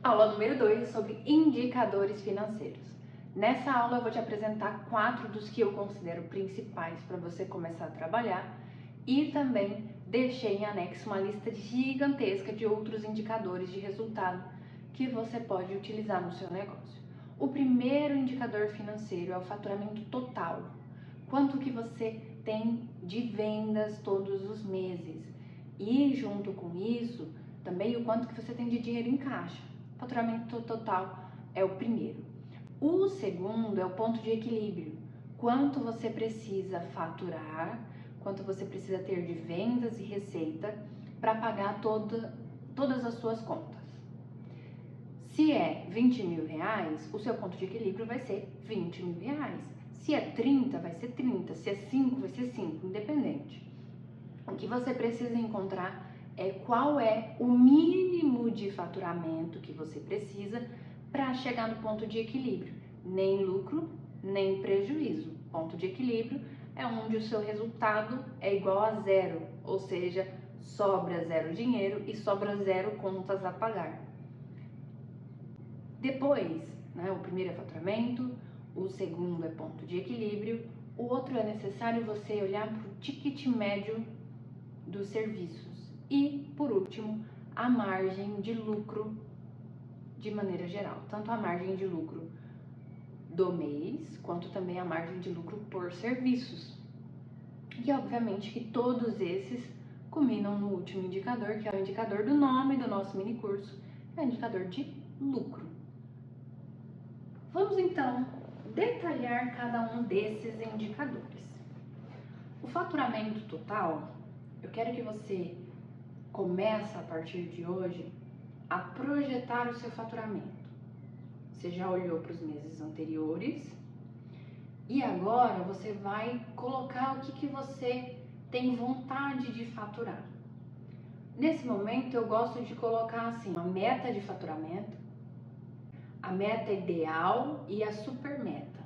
Aula número 2 sobre indicadores financeiros. Nessa aula eu vou te apresentar 4 dos que eu considero principais para você começar a trabalhar e também deixei em anexo uma lista gigantesca de outros indicadores de resultado que você pode utilizar no seu negócio. O primeiro indicador financeiro é o faturamento total. Quanto que você tem de vendas todos os meses e junto com isso também o quanto que você tem de dinheiro em caixa. Faturamento total é o primeiro. O segundo é o ponto de equilíbrio. Quanto você precisa faturar, quanto você precisa ter de vendas e receita para pagar todas as suas contas. Se é 20 mil reais, o seu ponto de equilíbrio vai ser 20 mil reais. Se é 30, vai ser 30. Se é 5, vai ser 5, independente. O que você precisa encontrar é qual é o mínimo de faturamento que você precisa para chegar no ponto de equilíbrio. Nem lucro, nem prejuízo. Ponto de equilíbrio é onde o seu resultado é igual a zero, ou seja, sobra zero dinheiro e sobra zero contas a pagar. Depois, o primeiro é faturamento, o segundo é ponto de equilíbrio, o outro é necessário você olhar para o ticket médio dos serviços. E, por último, a margem de lucro de maneira geral. Tanto a margem de lucro do mês, quanto também a margem de lucro por serviços. E, obviamente, que todos esses culminam no último indicador, que é o indicador do nome do nosso mini curso, é o indicador de lucro. Vamos, então, detalhar cada um desses indicadores. O faturamento total, eu quero que você comece a partir de hoje a projetar o seu faturamento. Você já olhou para os meses anteriores e agora você vai colocar o que você tem vontade de faturar. Nesse momento eu gosto de colocar assim, uma meta de faturamento, a meta ideal e a super meta.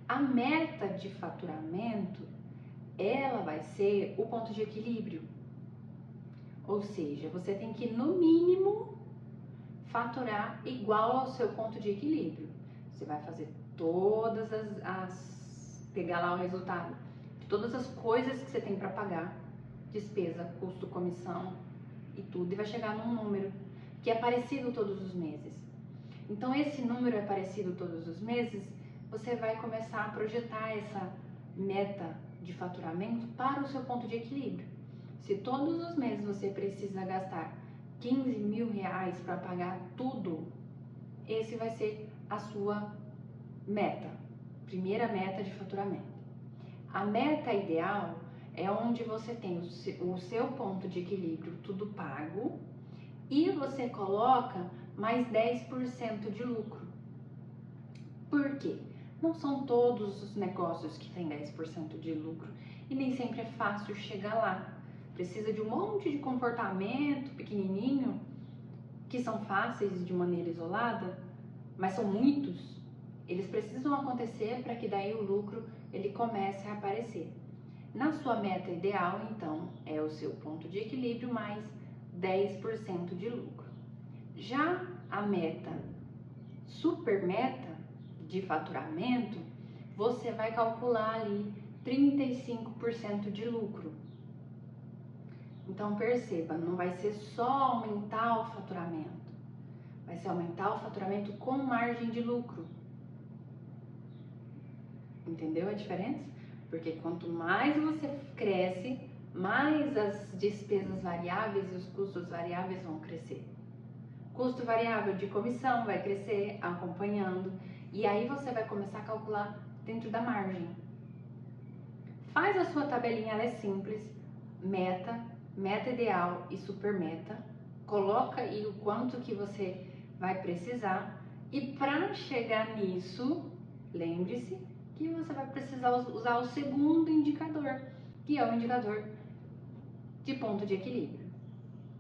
A meta de faturamento, ela vai ser o ponto de equilíbrio. Ou seja, você tem que, no mínimo, faturar igual ao seu ponto de equilíbrio. Você vai fazer todas pegar lá o resultado de todas as coisas que você tem para pagar, despesa, custo, comissão e tudo, e vai chegar num número que é parecido todos os meses. Então, esse número é parecido todos os meses, você vai começar a projetar essa meta de faturamento para o seu ponto de equilíbrio. Se todos os meses você precisa gastar 15 mil reais para pagar tudo, esse vai ser a sua meta, primeira meta de faturamento. A meta ideal é onde você tem o seu ponto de equilíbrio tudo pago e você coloca mais 10% de lucro. Por quê? Não são todos os negócios que têm 10% de lucro e nem sempre é fácil chegar lá. Precisa de um monte de comportamento pequenininho que são fáceis de maneira isolada, mas são muitos. Eles precisam acontecer para que daí o lucro ele comece a aparecer. Na sua meta ideal, então, é o seu ponto de equilíbrio mais 10% de lucro. Já a meta, super meta de faturamento, você vai calcular ali 35% de lucro. Então perceba, não vai ser só aumentar o faturamento, vai ser aumentar o faturamento com margem de lucro. Entendeu a diferença? Porque quanto mais você cresce, mais as despesas variáveis e os custos variáveis vão crescer. Custo variável de comissão vai crescer acompanhando, e aí você vai começar a calcular dentro da margem. Faz a sua tabelinha, ela é simples, meta ideal e super meta, coloca aí o quanto que você vai precisar e para chegar nisso, lembre-se que você vai precisar usar o segundo indicador, que é o indicador de ponto de equilíbrio.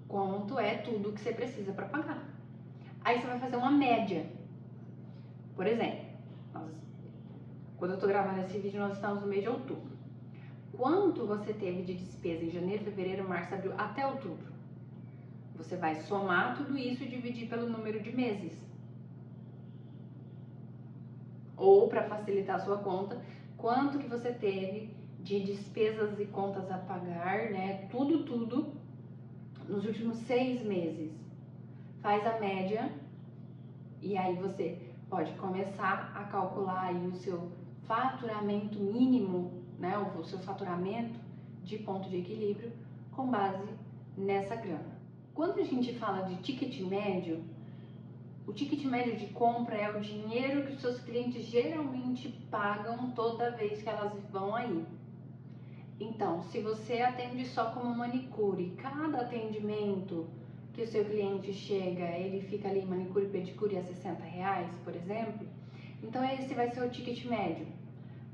Quanto é tudo que você precisa para pagar. Aí você vai fazer uma média. Por exemplo, quando eu estou gravando esse vídeo, nós estamos no mês de outubro. Quanto você teve de despesa em janeiro, fevereiro, março, abril, até outubro? Você vai somar tudo isso e dividir pelo número de meses. Ou, para facilitar a sua conta, quanto que você teve de despesas e contas a pagar, né? Tudo nos últimos 6 meses. Faz a média e aí você pode começar a calcular aí o seu faturamento mínimo, né? O seu faturamento de ponto de equilíbrio com base nessa grana. Quando a gente fala de ticket médio, o ticket médio de compra é o dinheiro que os seus clientes geralmente pagam toda vez que elas vão aí. Então, se você atende só como manicure, cada atendimento que o seu cliente chega, ele fica ali manicure e pedicure a R$60, por exemplo, então esse vai ser o ticket médio.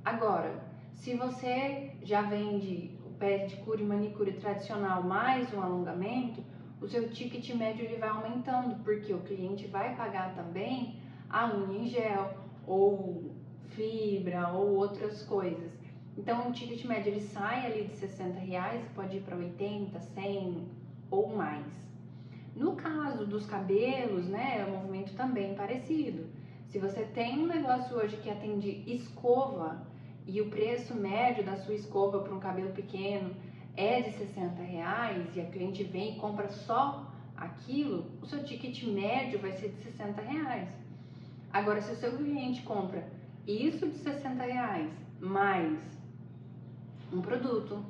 Agora, se você já vende o pedicure e manicure tradicional mais um alongamento, o seu ticket médio ele vai aumentando, porque o cliente vai pagar também a unha em gel, ou fibra, ou outras coisas. Então o ticket médio ele sai ali de R$60, pode ir para 80, 100 ou mais. No caso dos cabelos, né, é um movimento também parecido. Se você tem um negócio hoje que atende escova e o preço médio da sua escova para um cabelo pequeno é de R$60 e a cliente vem e compra só aquilo, o seu ticket médio vai ser de R$60. Agora, se o seu cliente compra isso de R$60 mais um produto,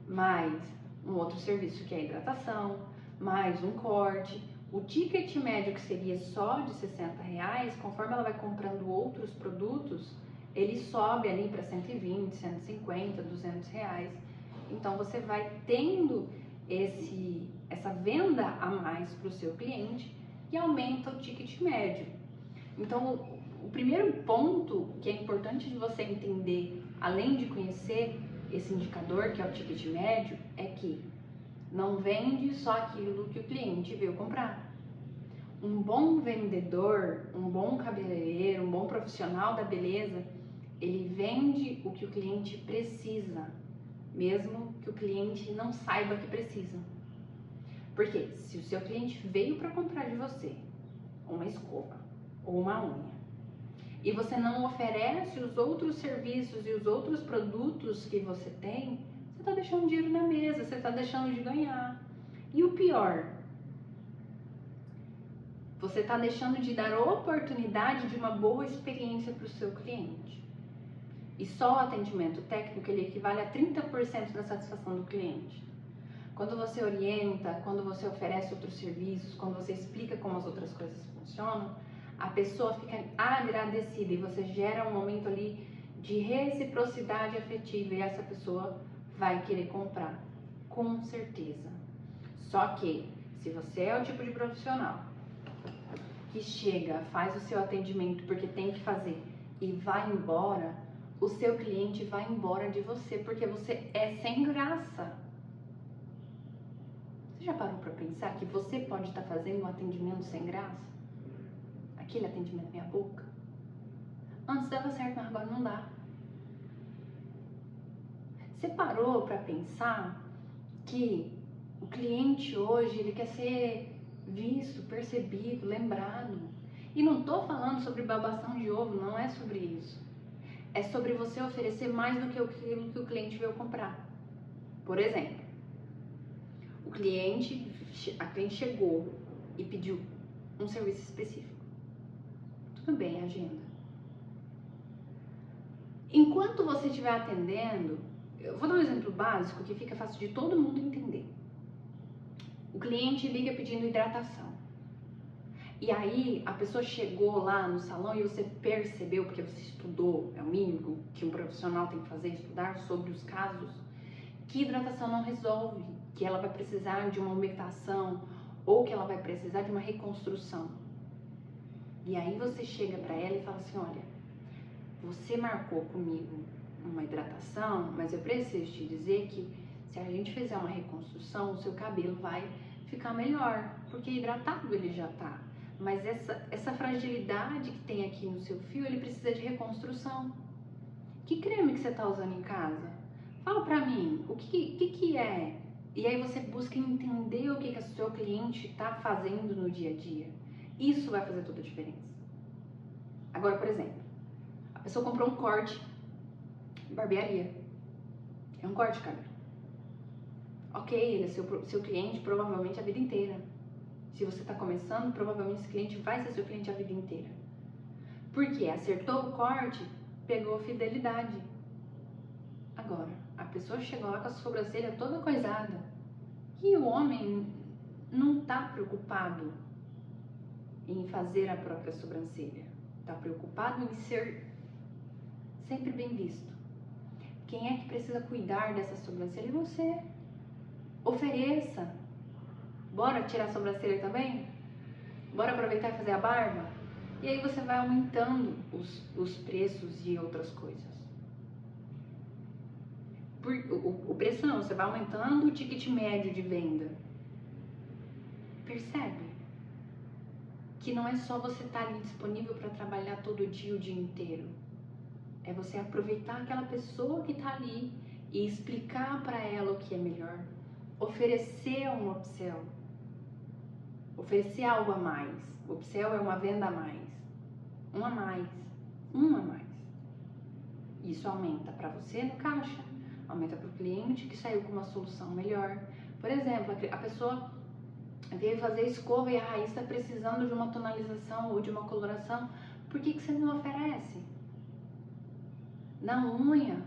mais um outro serviço que é a hidratação, mais um corte, o ticket médio que seria só de R$60, conforme ela vai comprando outros produtos, ele sobe ali para 120, 150, R$200. Então você vai tendo essa venda a mais para o seu cliente e aumenta o ticket médio. Então o primeiro ponto que é importante de você entender, além de conhecer esse indicador que é o ticket médio, é que não vende só aquilo que o cliente veio comprar. Um bom vendedor, um bom cabeleireiro, um bom profissional da beleza, ele vende o que o cliente precisa, mesmo que o cliente não saiba que precisa. Porque se o seu cliente veio para comprar de você uma escova ou uma unha, e você não oferece os outros serviços e os outros produtos que você tem, você está deixando dinheiro na mesa, você está deixando de ganhar. E o pior, você está deixando de dar oportunidade de uma boa experiência para o seu cliente. E só o atendimento técnico ele equivale a 30% da satisfação do cliente. Quando você orienta, quando você oferece outros serviços, quando você explica como as outras coisas funcionam, a pessoa fica agradecida e você gera um momento ali de reciprocidade afetiva e essa pessoa vai querer comprar, com certeza. Só que, se você é o tipo de profissional que chega, faz o seu atendimento porque tem que fazer e vai embora, o seu cliente vai embora de você porque você é sem graça. Você já parou para pensar que você pode estar fazendo um atendimento sem graça? Aquele atendimento meia boca? Antes dava certo, mas agora não dá. Você parou para pensar que o cliente hoje ele quer ser visto, percebido, lembrado? E não tô falando sobre babação de ovo, não é sobre isso. É sobre você oferecer mais do que aquilo que o cliente veio comprar. Por exemplo, a cliente chegou e pediu um serviço específico. Tudo bem, agenda. Enquanto você estiver atendendo, eu vou dar um exemplo básico que fica fácil de todo mundo entender. O cliente liga pedindo hidratação. E aí a pessoa chegou lá no salão e você percebeu, porque você estudou, é o mínimo que um profissional tem que fazer, estudar sobre os casos, que hidratação não resolve, que ela vai precisar de uma umectação ou que ela vai precisar de uma reconstrução. E aí você chega para ela e fala assim, olha, você marcou comigo uma hidratação, mas eu preciso te dizer que se a gente fizer uma reconstrução, o seu cabelo vai ficar melhor, porque hidratado ele já tá. Mas essa fragilidade que tem aqui no seu fio, ele precisa de reconstrução. Que creme que você tá usando em casa? Fala pra mim, o que é E aí você busca entender o que o seu cliente está fazendo no dia a dia. Isso vai fazer toda a diferença. Agora, por exemplo, a pessoa comprou um corte em barbearia. É um corte de cabelo. Ok, ele é seu cliente provavelmente a vida inteira. Se você está começando, provavelmente esse cliente vai ser seu cliente a vida inteira. Porque acertou o corte, pegou fidelidade. Agora, a pessoa chegou lá com a sobrancelha toda coisada. E o homem não está preocupado em fazer a própria sobrancelha. Está preocupado em ser sempre bem visto. Quem é que precisa cuidar dessa sobrancelha? Você. Ofereça. Bora tirar a sobrancelha também? Bora aproveitar e fazer a barba? E aí você vai aumentando os preços de outras coisas. O preço não, você vai aumentando o ticket médio de venda. Percebe? Que não é só você estar ali disponível para trabalhar todo dia, o dia inteiro. É você aproveitar aquela pessoa que está ali e explicar para ela o que é melhor. Oferecer um upsell. Oferecer algo a mais. O upsell é uma venda a mais. Um a mais. Um a mais. Isso aumenta para você no caixa. Aumenta para o cliente que saiu com uma solução melhor. Por exemplo, a pessoa veio fazer escova e a raiz está precisando de uma tonalização ou de uma coloração. Por que você não oferece? Na unha.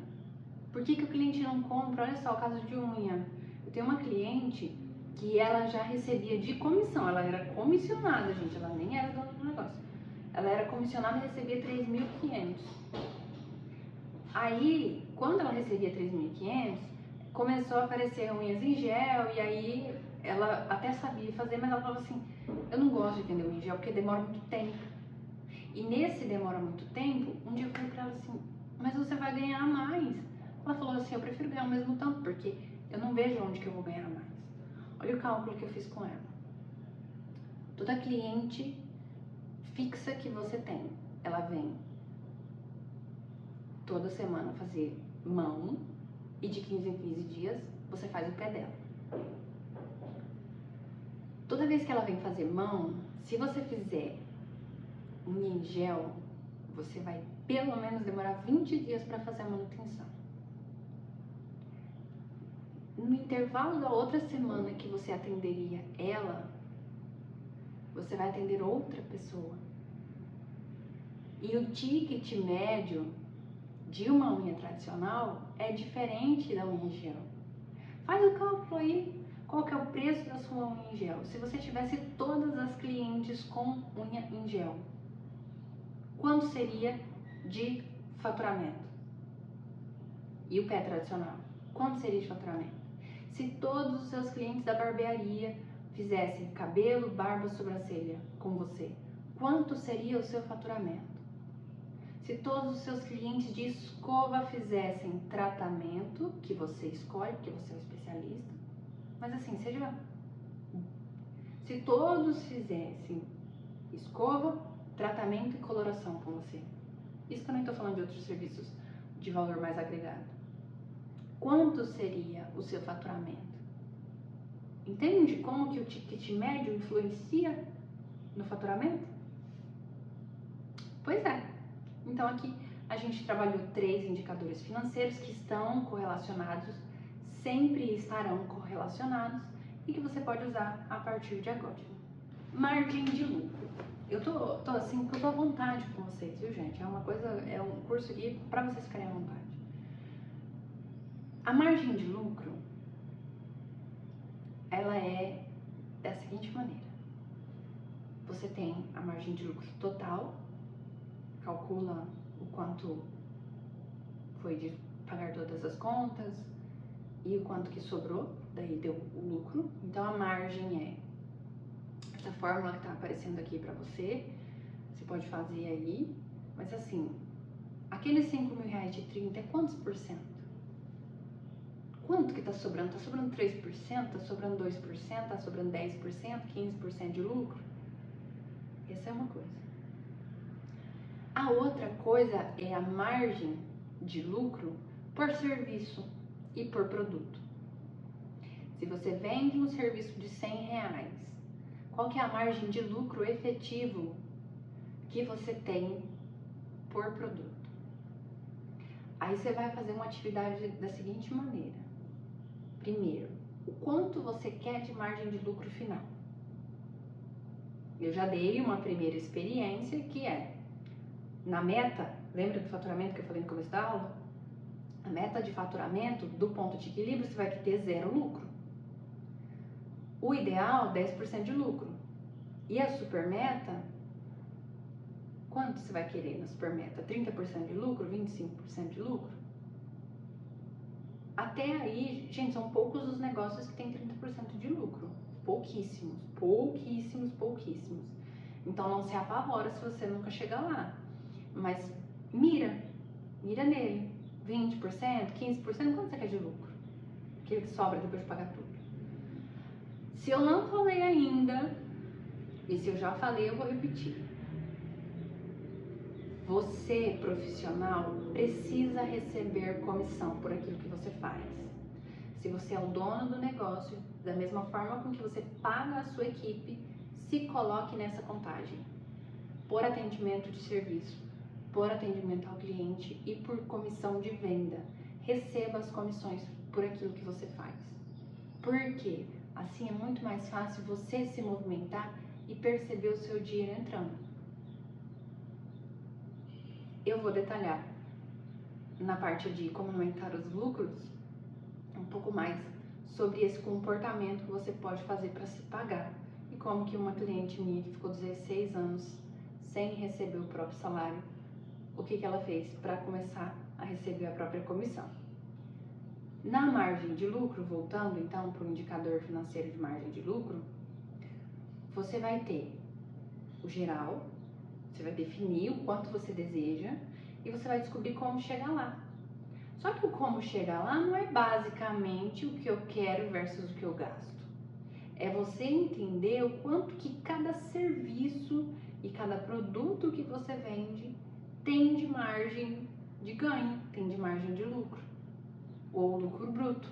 Por que o cliente não compra? Olha só o caso de unha. Eu tenho uma cliente que ela já recebia de comissão. Ela era comissionada, gente. Ela nem era dona do negócio. Ela era comissionada e recebia 3.500. Aí, quando ela recebia 3.500, começou a aparecer unhas em gel. E aí, ela até sabia fazer, mas ela falava assim, eu não gosto de vender unha em gel porque demora muito tempo. E nesse demora muito tempo, um dia eu falei pra ela assim, mas você vai ganhar mais. Ela falou assim, eu prefiro ganhar o mesmo tanto, porque eu não vejo onde que eu vou ganhar mais. Olha o cálculo que eu fiz com ela. Toda cliente fixa que você tem, ela vem toda semana fazer mão e de 15 em 15 dias você faz o pé dela. Toda vez que ela vem fazer mão, se você fizer unha em gel, você vai pelo menos demorar 20 dias para fazer a manutenção. No intervalo da outra semana que você atenderia ela, você vai atender outra pessoa. E o ticket médio de uma unha tradicional é diferente da unha em gel. Faz o cálculo aí, qual que é o preço da sua unha em gel? Se você tivesse todas as clientes com unha em gel, quanto seria de faturamento? E o pé tradicional, quanto seria de faturamento? Se todos os seus clientes da barbearia fizessem cabelo, barba, sobrancelha com você, quanto seria o seu faturamento? Se todos os seus clientes de escova fizessem tratamento, que você escolhe, porque você é um especialista, mas assim, seja... Se todos fizessem escova, tratamento e coloração com você, isso que eu nem estou falando de outros serviços de valor mais agregado, quanto seria o seu faturamento? Entende como que o ticket médio influencia no faturamento? Pois é. Então aqui a gente trabalhou 3 indicadores financeiros que estão correlacionados, sempre estarão correlacionados e que você pode usar a partir de agora. Margem de lucro. Eu tô assim porque eu tô à vontade com vocês, viu, gente? É um curso aqui para vocês ficarem à vontade. A margem de lucro, ela é da seguinte maneira. Você tem a margem de lucro total, calcula o quanto foi de pagar todas as contas e o quanto que sobrou, daí deu o lucro. Então a margem é essa fórmula que está aparecendo aqui para você, você pode fazer aí, mas assim, aqueles 5 mil reais de 30 é quantos por cento? Quanto que está sobrando? Está sobrando 3%? Está sobrando 2%? Está sobrando 10%? 15% de lucro? Essa é uma coisa. A outra coisa é a margem de lucro por serviço e por produto. Se você vende um serviço de R$100, qual que é a margem de lucro efetivo que você tem por produto? Aí você vai fazer uma atividade da seguinte maneira. Primeiro, o quanto você quer de margem de lucro final? Eu já dei uma primeira experiência que é, na meta, lembra do faturamento que eu falei no começo da aula? A meta de faturamento, do ponto de equilíbrio, você vai ter 0 lucro. O ideal, 10% de lucro. E a super meta, quanto você vai querer na super meta? 30% de lucro? 25% de lucro? Até aí, gente, são poucos os negócios que têm 30% de lucro. Pouquíssimos, pouquíssimos, pouquíssimos. Então não se apavora se você nunca chegar lá. Mas mira nele. 20%, 15%, quanto você quer de lucro? Aquele que sobra depois de pagar tudo. Se eu não falei ainda, e se eu já falei, eu vou repetir. Você, profissional, precisa receber comissão por aquilo que você faz. Se você é o dono do negócio, da mesma forma com que você paga a sua equipe, se coloque nessa contagem. Por atendimento de serviço, por atendimento ao cliente e por comissão de venda. Receba as comissões por aquilo que você faz. Por quê? Assim é muito mais fácil você se movimentar e perceber o seu dinheiro entrando. Eu vou detalhar na parte de como aumentar os lucros um pouco mais sobre esse comportamento que você pode fazer para se pagar e como que uma cliente minha que ficou 16 anos sem receber o próprio salário, o que ela fez para começar a receber a própria comissão. Na margem de lucro, voltando então para o indicador financeiro de margem de lucro, você vai ter o geral, você vai definir o quanto você deseja e você vai descobrir como chegar lá. Só que o como chegar lá não é basicamente o que eu quero versus o que eu gasto. É você entender o quanto que cada serviço e cada produto que você vende tem de margem de ganho, tem de margem de lucro, ou lucro bruto.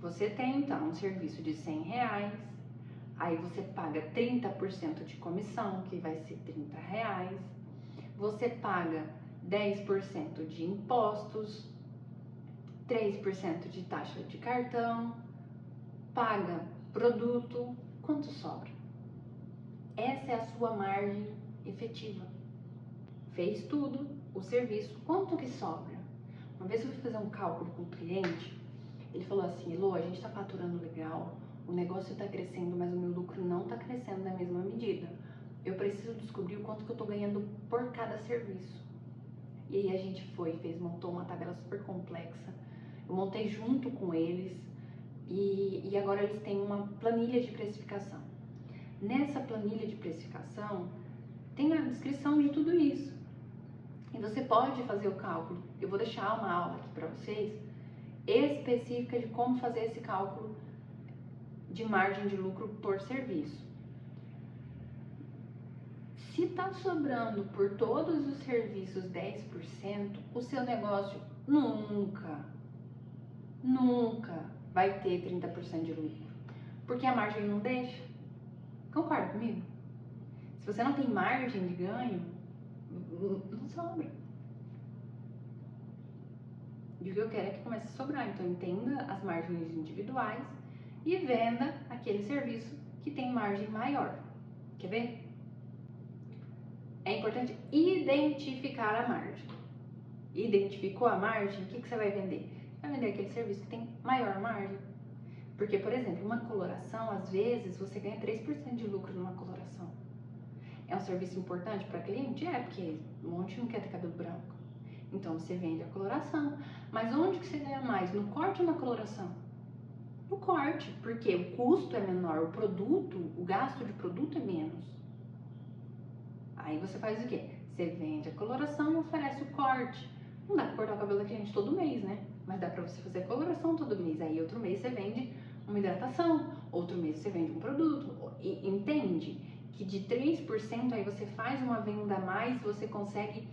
Você tem então um serviço de R$100, aí você paga 30% de comissão, que vai ser R$30. Você paga 10% de impostos, 3% de taxa de cartão, paga produto, quanto sobra? Essa é a sua margem efetiva. Fez tudo, o serviço, quanto que sobra? Uma vez eu fui fazer um cálculo com o cliente, ele falou assim: Elô, a gente está faturando legal, o negócio está crescendo, mas o meu lucro não está crescendo na mesma medida. Eu preciso descobrir o quanto que eu estou ganhando por cada serviço. E aí a gente montou uma tabela super complexa. Eu montei junto com eles e agora eles têm uma planilha de precificação. Nessa planilha de precificação tem a descrição de tudo isso. E você pode fazer o cálculo. Eu vou deixar uma aula aqui para vocês específica de como fazer esse cálculo de margem de lucro por serviço. Se está sobrando por todos os serviços 10%, o seu negócio nunca vai ter 30% de lucro, porque a margem não deixa. Concorda comigo? Se você não tem margem de ganho, não sobra. E o que eu quero é que comece a sobrar. Então entenda as margens individuais e venda aquele serviço que tem margem maior. Quer ver? É importante identificar a margem. Identificou a margem, o que você vai vender? Vai vender aquele serviço que tem maior margem. Porque, por exemplo, uma coloração, às vezes, você ganha 3% de lucro numa coloração. É um serviço importante para cliente? É, porque um monte não quer ter cabelo branco. Então, você vende a coloração. Mas onde que você ganha mais? No corte ou na coloração? No corte, porque o custo é menor, o produto, o gasto de produto é menos. Aí você faz o quê? Você vende a coloração e oferece o corte. Não dá pra cortar o cabelo da cliente todo mês, né? Mas dá pra você fazer a coloração todo mês. Aí outro mês você vende uma hidratação, outro mês você vende um produto. E entende que de 3% aí você faz uma venda a mais, você consegue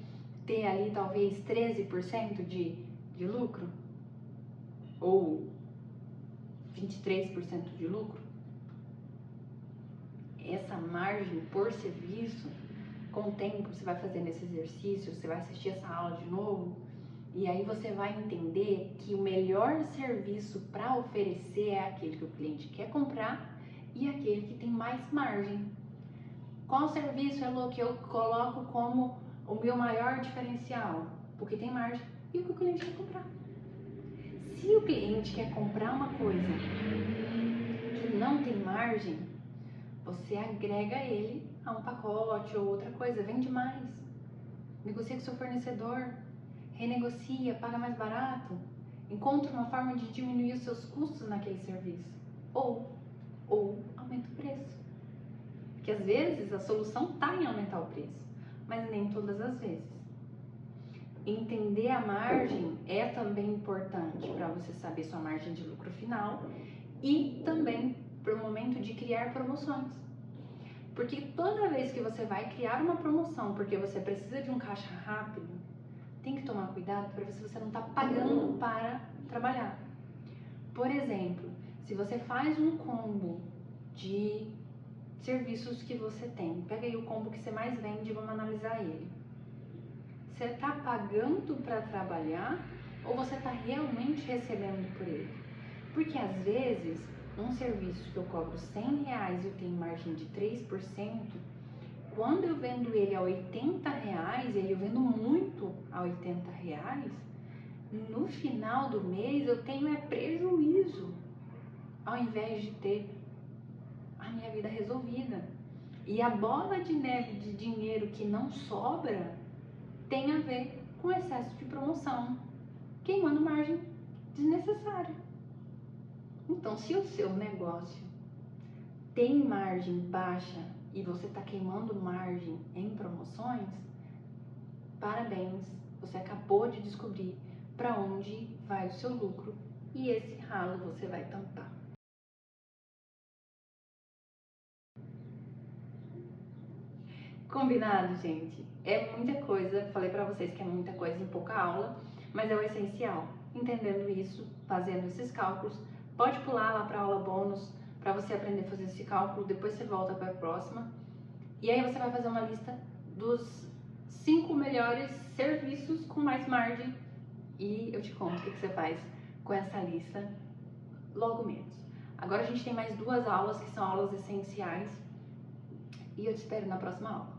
ter ali talvez 13% de lucro? Ou 23% de lucro? Essa margem por serviço, com o tempo você vai fazendo esse exercício, você vai assistir essa aula de novo, e aí você vai entender que o melhor serviço para oferecer é aquele que o cliente quer comprar e aquele que tem mais margem. Qual serviço, Elô, que eu coloco como o meu maior diferencial? Porque tem margem e o que o cliente quer comprar. Se o cliente quer comprar uma coisa que não tem margem, você agrega ele a um pacote ou outra coisa, vende mais. Negocia com seu fornecedor, renegocia, paga mais barato, encontra uma forma de diminuir os seus custos naquele serviço. Ou aumenta o preço. Porque às vezes a solução está em aumentar o preço, mas nem todas as vezes. Entender a margem é também importante para você saber sua margem de lucro final e também para o momento de criar promoções. Porque toda vez que você vai criar uma promoção porque você precisa de um caixa rápido, tem que tomar cuidado para ver se você não está pagando para trabalhar. Por exemplo, se você faz um combo de serviços que você tem, pega aí o combo que você mais vende e vamos analisar ele. Você está pagando para trabalhar ou você está realmente recebendo por ele? Porque às vezes, um serviço que eu cobro R$100 e eu tenho margem de 3%, quando eu vendo ele a R$80, e aí eu vendo muito a R$80, no final do mês eu tenho prejuízo, ao invés de ter a minha vida resolvida. E a bola de neve de dinheiro que não sobra tem a ver com excesso de promoção, queimando margem desnecessária. Então, se o seu negócio tem margem baixa e você está queimando margem em promoções, parabéns, você acabou de descobrir para onde vai o seu lucro e esse ralo você vai tampar. Combinado, gente? É muita coisa, falei pra vocês que é muita coisa em pouca aula, mas é o essencial. Entendendo isso, fazendo esses cálculos, pode pular lá pra aula bônus pra você aprender a fazer esse cálculo, depois você volta para a próxima. E aí você vai fazer uma lista dos 5 melhores serviços com mais margem e eu te conto o que você faz com essa lista logo menos. Agora a gente tem mais 2 aulas que são aulas essenciais e eu te espero na próxima aula.